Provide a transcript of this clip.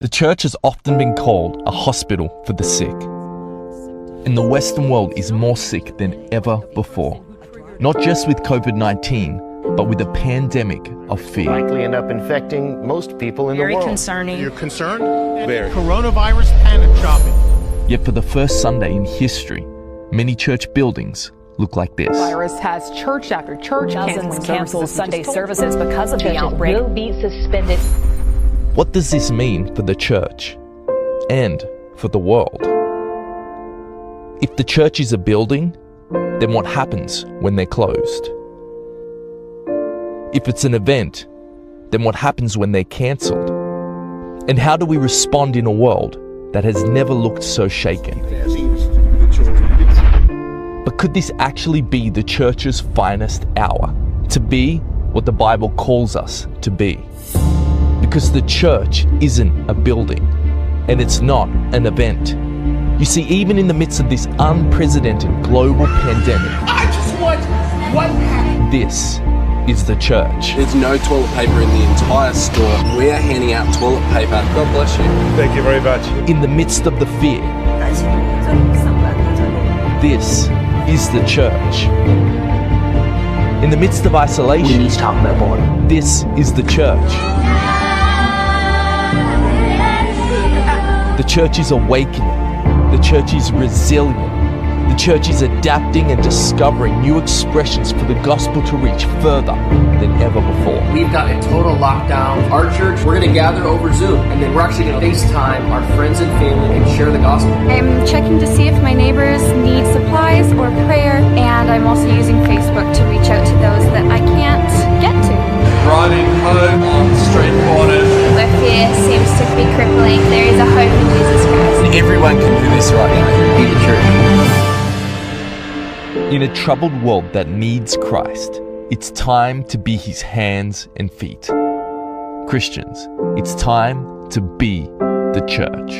The church has often been called a hospital for the sick. And the Western world is more sick than ever before. Not just with COVID-19, but with a pandemic of fear. Likely end up infecting most people in the world. Very concerning. You're concerned? Very. Coronavirus panic shopping. Yet for the first Sunday in history, many church buildings look like this. Virus has church after church Dozens canceled Sunday services because of the Churches outbreak. will be suspended. What does this mean for the church and for the world? If the church is a building, then what happens when they're closed? If it's an event, then what happens when they're cancelled? And how do we respond in a world that has never looked so shaken? But could this actually be the church's finest hour? To be what the Bible calls us to be? Because the church isn't a building, and it's not an event. You see, even in the midst of this unprecedented global pandemic, I just want one pack. this is the church. There's no toilet paper in the entire store. We are handing out toilet paper. God bless you. Thank you very much. In the midst of the fear, this is the church. In the midst of isolation, We need to talk about border. this is the church. The church is awakening. The church is resilient. The church is adapting and discovering new expressions for the gospel to reach further than ever before. We've got a total lockdown. Our church, we're going to gather over Zoom, and then we're actually going to FaceTime our friends and family and share the gospel. I'm checking to see if my neighbors need supplies or prayer, and I'm also using Facebook to reach out to those that I can't get to. Driving home on street corners. Where fear seems to be crippling, there is a hope in Jesus Christ. Everyone can do this right now. Be the church. In a troubled world that needs Christ, it's time to be his hands and feet. Christians, it's time to be the church.